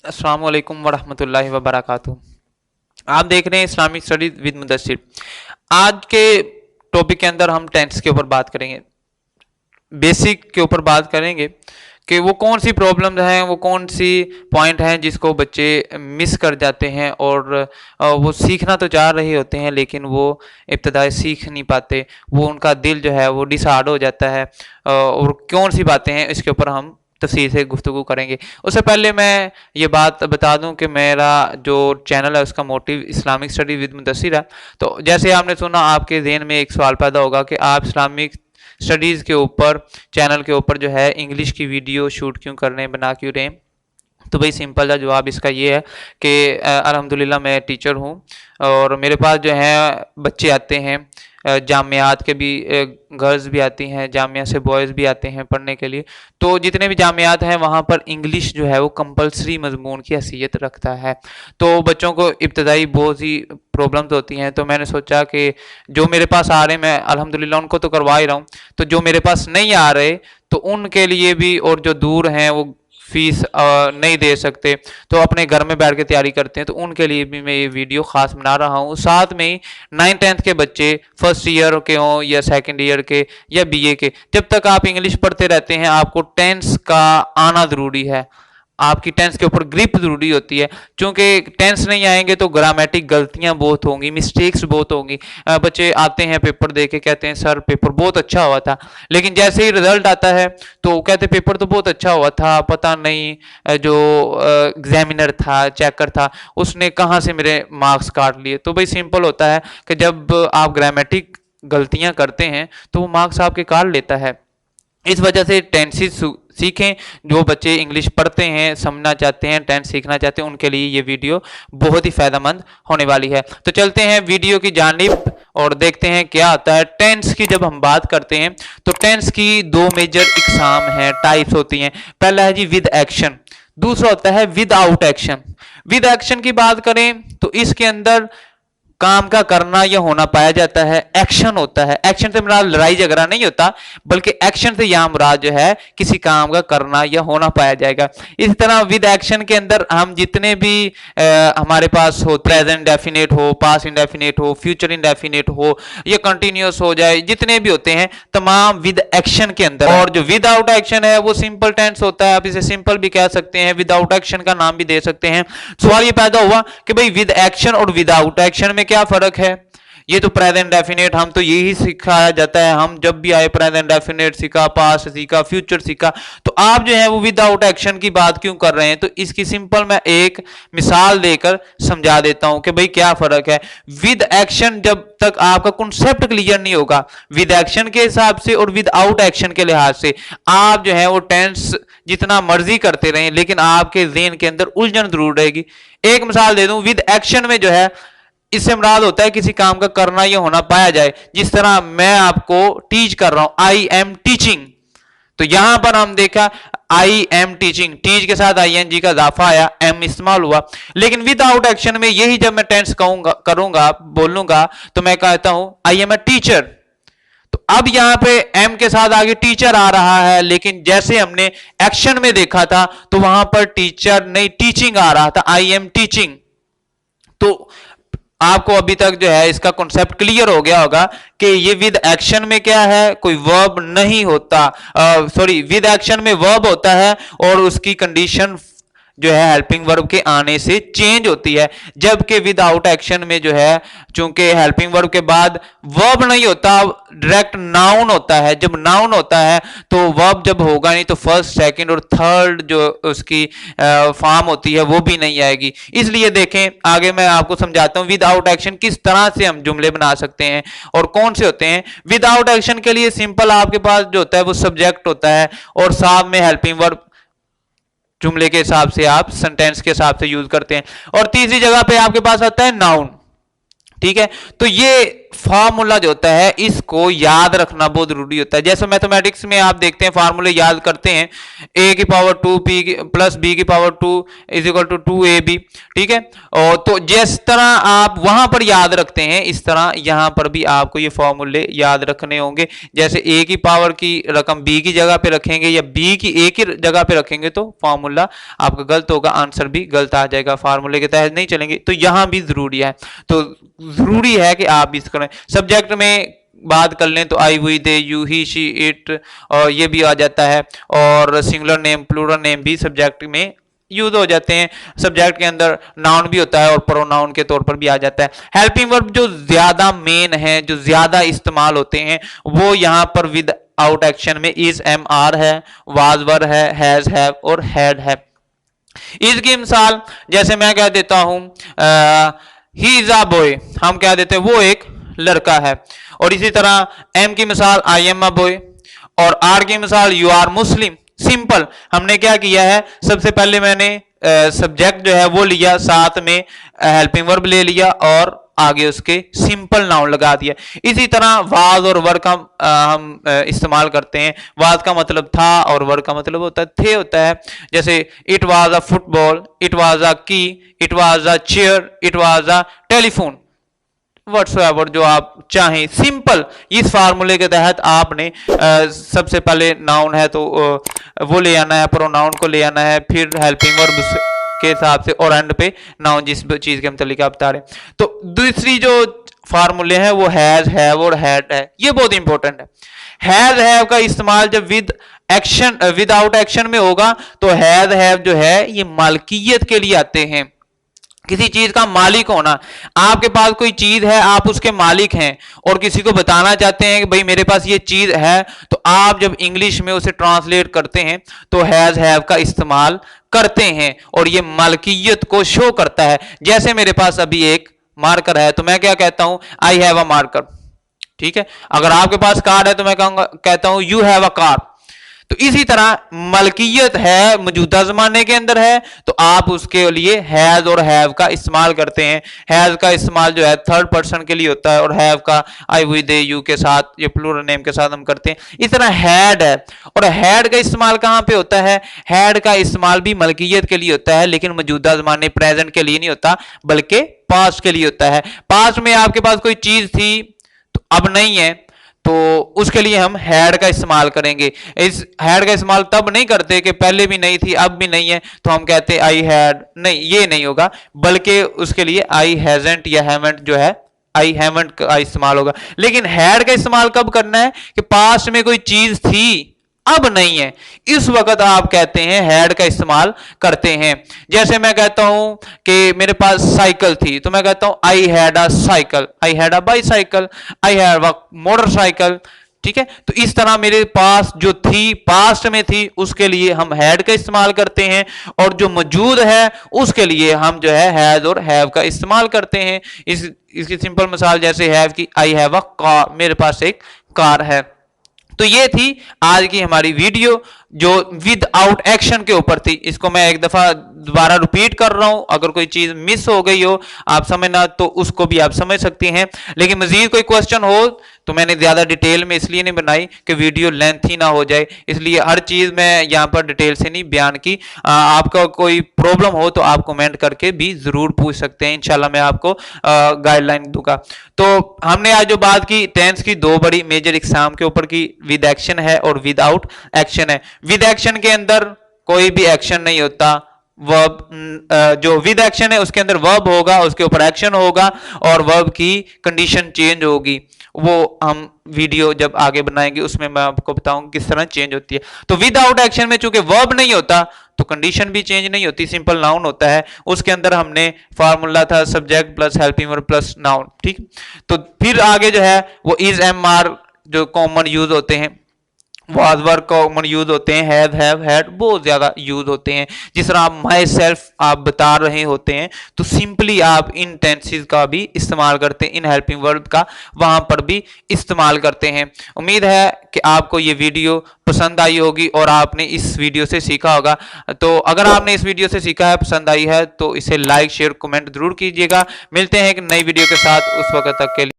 अस्सलाम वालेकुम वरहमतुल्लाहि वबरकातुहू। आप देख रहे हैं इस्लामिक स्टडीज विद मुदस्सिर। आज के टॉपिक के अंदर हम टेंस के ऊपर बात करेंगे, बेसिक के ऊपर बात करेंगे कि वो कौन सी प्रॉब्लम्स हैं, वो कौन सी पॉइंट हैं जिसको बच्चे मिस कर जाते हैं और वो सीखना तो चाह रहे होते हैं लेकिन वो इब्तदाई सीख नहीं पाते, वो उनका दिल जो है वो डिसहार्ड हो जाता है। और कौन सी बातें हैं इसके ऊपर हम तफसील से गुफ्तगू करेंगे। उससे पहले मैं ये बात बता दूं कि मेरा जो चैनल है उसका motive Islamic study with Mudassir है। तो जैसे आपने सुना, आपके जहन में एक सवाल पैदा होगा कि आप इस्लामिक स्टडीज़ के ऊपर, चैनल के ऊपर जो है इंग्लिश की वीडियो शूट क्यों कर रहे हैं, बना क्यों रहे हैं। तो भाई सिंपल सा जवाब इसका ये है कि अल्हम्दुलिल्लाह मैं टीचर हूँ और मेरे पास जो है बच्चे आते हैं, जामियात के भी गर्ल्स भी आती हैं, जामिया से बॉयज़ भी आते हैं पढ़ने के लिए। तो जितने भी जामियात हैं वहाँ पर इंग्लिश जो है वो कंपलसरी मजमून की हैसियत रखता है। तो बच्चों को इब्तदाई बहुत सी प्रॉब्लम्स होती हैं, तो मैंने सोचा कि जो मेरे पास आ रहे हैं मैं अल्हम्दुलिल्लाह उनको तो करवा ही रहा हूँ, तो जो मेरे पास नहीं आ रहे तो उनके लिए भी, और जो दूर हैं वो फीस नहीं दे सकते तो अपने घर में बैठ के तैयारी करते हैं, तो उनके लिए भी मैं ये वीडियो खास बना रहा हूँ। साथ में ही 9th-10th के बच्चे, फर्स्ट ईयर के हों या सेकंड ईयर के या बीए के, जब तक आप इंग्लिश पढ़ते रहते हैं आपको टेंस का आना ज़रूरी है। आपकी टेंस के ऊपर ग्रिप जरूरी होती है, क्योंकि टेंस नहीं आएंगे तो ग्रामेटिक गलतियां बहुत होंगी, मिस्टेक्स बहुत होंगी। बच्चे आते हैं पेपर दे के कहते हैं सर पेपर बहुत अच्छा हुआ था, लेकिन जैसे ही रिजल्ट आता है तो कहते पेपर तो बहुत अच्छा हुआ था, पता नहीं जो एग्जामिनर था, चेकर था, उसने कहाँ से मेरे मार्क्स काट लिए। तो भाई सिंपल होता है कि जब आप ग्रामेटिक गलतियां करते हैं तो वो मार्क्स आपके काट लेता है। इस वजह से टेंसेस सीखें। जो बच्चे इंग्लिश पढ़ते हैं, समझना चाहते हैं, टेंस सीखना चाहते हैं, उनके लिए ये वीडियो बहुत ही फायदेमंद होने वाली है। तो चलते हैं वीडियो की जानिब और देखते हैं क्या आता है। टेंस की जब हम बात करते हैं तो टेंस की दो मेजर इकसाम हैं, टाइप्स होती हैं। पहला है जी विद एक्शन, दूसरा होता है विदाउट एक्शन। विद एक्शन की बात करें तो इसके अंदर काम का करना या होना पाया जाता है, एक्शन होता है। एक्शन से मुराद लड़ाई झगड़ा नहीं होता, बल्कि एक्शन से यहां मुराद जो है किसी काम का करना या होना पाया जाएगा। इस तरह विद एक्शन के अंदर हम जितने भी हमारे पास हो, प्रेजेंट डेफिनेट हो, पास्ट इंडेफिनेट हो, फ्यूचर इंडेफिनेट हो या कंटिन्यूअस हो जाए, जितने भी होते हैं तमाम विद एक्शन के अंदर। और जो विदाउट एक्शन है वो सिंपल टेंस होता है। आप इसे सिंपल भी कह सकते हैं, विदाउट एक्शन का नाम भी दे सकते हैं। सवाल ये पैदा हुआ कि भाई विद एक्शन और विदाउट एक्शन में क्या फर्क है। ये तो प्रेजेंट डेफिनेट, हम तो यही सिखाया जाता है, हम जब भी आए प्रेजेंट डेफिनेट सीखा, पास्ट सीखा, फ्यूचर सीखा, तो आप जो है वो विदाउट एक्शन की बात क्यों कर रहे हैं। तो इसकी सिंपल मैं एक मिसाल देकर समझा देता हूं कि भाई क्या फर्क है। विद एक्शन जब तक आपका कॉन्सेप्ट क्लियर नहीं होगा विद एक्शन के हिसाब से और विदाउट एक्शन के लिहाज से, आप जो है वो टेंस जितना मर्जी करते रहें लेकिन आपके ज़हन के अंदर उलझन जरूर रहेगी। एक मिसाल दे दूं, विद एक्शन में जो है इससे मुराद होता है किसी काम का करना या होना पाया जाए। जिस तरह मैं आपको टीच कर रहा हूं, आई एम टीचिंग, तो यहां पर हम देखा आई एम टीचिंग, टीच के साथ आई एन जी का इजाफा आया, एम इस्तेमाल हुआ। लेकिन विदाउट एक्शन में यही जब मैं टेंस कहूंगा, करूंगा, बोलूंगा, तो मैं कहता हूं आई एम ए टीचर। तो अब यहां पे एम के साथ आगे टीचर आ रहा है, लेकिन जैसे हमने एक्शन में देखा था तो वहां पर टीचर नहीं टीचिंग आ रहा था, आई एम टीचिंग। तो आपको अभी तक जो है इसका कॉन्सेप्ट क्लियर हो गया होगा कि ये विद एक्शन में क्या है, कोई वर्ब नहीं होता, सॉरी विद एक्शन में वर्ब होता है और उसकी कंडीशन जो है हेल्पिंग वर्ब के आने से चेंज होती है। जबकि विदाउट एक्शन में जो है चूंकि हेल्पिंग वर्ब के बाद वर्ब नहीं होता, डायरेक्ट नाउन होता है। जब नाउन होता है तो वर्ब जब होगा नहीं तो फर्स्ट, सेकंड और थर्ड जो उसकी फॉर्म होती है वो भी नहीं आएगी। इसलिए देखें आगे मैं आपको समझाता हूं विदाउट एक्शन किस तरह से हम जुमले बना सकते हैं और कौन से होते हैं। विदाउट एक्शन के लिए सिंपल आपके पास जो होता है वो सब्जेक्ट होता है और साथ में हेल्पिंग वर्ब जुमले के हिसाब से आप सेंटेंस के हिसाब से यूज करते हैं। और तीसरी जगह पे आपके पास आता है नाउन, ठीक है। तो ये फार्मूला जो होता है इसको याद रखना बहुत जरूरी होता है। जैसे मैथमेटिक्स में आप देखते हैं फार्मूले याद करते हैं, a की पावर 2 p प्लस b की power 2 is equal to 2ab, ठीक है। और तो जिस तरह आप वहां पर याद रखते हैं इस तरह यहां पर भी आपको ये फॉर्मूले याद रखने होंगे। जैसे a की पावर की रकम b की जगह पे रखेंगे या b की a की जगह पे रखेंगे तो फॉर्मूला आपका गलत होगा, आंसर भी गलत आ जाएगा, फार्मूले के तहत नहीं चलेंगे। तो यहां भी जरूरी है, तो जरूरी है कि आप इस करें। सब्जेक्ट में बात कर लें तो आई, हुई, दे, यू, ही, शी, इट और ये भी आ जाता है, और सिंगुलर नेम प्लूरल नेम भी सब्जेक्ट में यूज हो जाते हैं। सब्जेक्ट के अंदर नाउन भी होता है और प्रोनाउन के तौर पर भी आ जाता है। हेल्पिंग वर्ब जो ज्यादा मेन है, जो ज्यादा इस्तेमाल होते हैं, वो यहां पर विद आउट एक्शन में इज, एम, आर है, वाज, वर है, हैज, हैव और हैड है। इसकी मिसाल जैसे मैं कह देता हूं ही इज अ बॉय, हम कह देते हैं वो एक लड़का है। और इसी तरह एम की मिसाल आई एम अ बॉय, और आर की मिसाल यू आर मुस्लिम। सिंपल, हमने क्या किया है, सबसे पहले मैंने सब्जेक्ट जो है वो लिया, साथ में हेल्पिंग वर्ब ले लिया और आगे उसके सिंपल नाउन लगा दिया। इसी तरह वाज और वर का हम इस्तेमाल करते हैं। वाज का मतलब था और वर का मतलब होता है थे होता है। जैसे it was a football, it was a key, it was a chair, it was a telephone, whatsoever जो आप चाहें। सिंपल, इस फार्मूले के तहत आपने सबसे पहले नाउन है तो वो ले आना है, प्रोनाउन को ले आना है, फिर हेल्पिंग वर्ब के हिसाब से, और एंड पे नाउन जिस चीज के मतलब आप बता रहे हैं। तो दूसरी जो फार्मूले हैं वो हैज, हैव और हैड है। ये बहुत इंपॉर्टेंट है। हैज, हैव का इस्तेमाल जब विद एक्शन विदाउट एक्शन में होगा तो हैज, हैव जो है ये मालकियत के लिए आते हैं, किसी चीज का मालिक होना। आपके पास कोई चीज है, आप उसके मालिक हैं और किसी को बताना चाहते हैं कि भाई मेरे पास ये चीज है, तो आप जब इंग्लिश में उसे ट्रांसलेट करते हैं तो हैज, हैव का इस्तेमाल करते हैं और ये मालकियत को शो करता है। जैसे मेरे पास अभी एक मार्कर है तो मैं क्या कहता हूं, आई हैव अ मार्कर, ठीक है। अगर आपके पास कार है तो मैं कहता हूं यू हैव अ कार। तो इसी तरह मलकियत है, मौजूदा जमाने के अंदर है, तो आप उसके लिए हैज और हैव का इस्तेमाल करते हैं। हैज का इस्तेमाल जो है थर्ड पर्सन के लिए होता है और हैव का आई, हुई, दे, यू के साथ, ये प्लूरल नेम के साथ हम करते हैं। इस तरह हैड है, और हैड का इस्तेमाल कहां पे होता है, हैड का इस्तेमाल भी मलकियत के लिए होता है, लेकिन मौजूदा जमाने प्रेजेंट के लिए नहीं होता, बल्कि पास्ट के लिए होता है। पास्ट में आपके पास कोई चीज थी तो अब नहीं है, तो उसके लिए हम हैड का इस्तेमाल करेंगे। इस हैड का इस्तेमाल तब नहीं करते कि पहले भी नहीं थी अब भी नहीं है तो हम कहते आई हैड, नहीं, ये नहीं होगा, बल्कि उसके लिए आई हैजंट या हैवंट जो है आई हैवंट का इस्तेमाल होगा। लेकिन हैड का इस्तेमाल कब करना है कि पास्ट में कोई चीज थी अब नहीं है, इस वक्त आप कहते हैं हैड का इस्तेमाल करते हैं। जैसे मैं कहता हूं कि मेरे पास साइकिल थी तो मैं कहता हूं I had a cycle, I had a bicycle, I had a motorcycle, ठीक है। तो इस तरह मेरे पास जो थी पास्ट में थी उसके लिए हम हैड का इस्तेमाल करते हैं, और जो मौजूद है उसके लिए हम जो है हैज और हैव का इस्तेमाल करते हैं। इसकी सिंपल मिसाल जैसे हैव की, आई हैव अ कार, मेरे पास एक कार है। तो ये थी आज की हमारी वीडियो जो विद आउट एक्शन के ऊपर थी। इसको मैं एक दफा दोबारा रिपीट कर रहा हूं, अगर कोई चीज मिस हो गई हो आप समझना तो उसको भी आप समझ सकती हैं। लेकिन मजीद कोई क्वेश्चन हो तो मैंने ज्यादा डिटेल में इसलिए नहीं बनाई कि वीडियो लेंथ ही ना हो जाए, इसलिए हर चीज मैं यहां पर डिटेल से नहीं बयान की। आपका कोई प्रॉब्लम हो तो आप कमेंट करके भी जरूर पूछ सकते हैं, इंशाल्लाह मैं आपको गाइडलाइन दूंगा। तो हमने आज जो बात की टेंस की दो बड़ी मेजर एग्जाम के ऊपर की, विद एक्शन है और विदाउट एक्शन है। विद एक्शन के अंदर कोई भी एक्शन नहीं होता, वर्ब जो विद एक्शन है उसके अंदर वर्ब होगा, उसके ऊपर एक्शन होगा और वर्ब की कंडीशन चेंज होगी। वो हम वीडियो जब आगे बनाएंगे उसमें मैं आपको बताऊंगा किस तरह चेंज होती है। तो विदाउट एक्शन में चूंकि वर्ब नहीं होता तो कंडीशन भी चेंज नहीं होती, सिंपल नाउन होता है। उसके अंदर हमने फार्मूला था subject plus helping verb plus noun, ठीक। तो फिर आगे जो है वो इज, एम, आर जो कॉमन यूज होते हैं, वाज, वर कॉमन यूज होते हैं, हैव, हैड बहुत ज्यादा यूज होते हैं। जिस तरह आप माई सेल्फ आप बता रहे होते हैं तो सिंपली आप इन टेंसेस का भी इस्तेमाल करते हैं, इन हेल्पिंग वर्ब का वहां पर भी इस्तेमाल करते हैं। उम्मीद है कि आपको ये वीडियो पसंद आई होगी और आपने इस वीडियो से सीखा होगा। तो अगर आपने इस वीडियो से सीखा है, पसंद आई है तो इसे लाइक, शेयर, कमेंट जरूर कीजिएगा। मिलते हैं एक नई वीडियो के साथ, उस वक्त तक के लिए।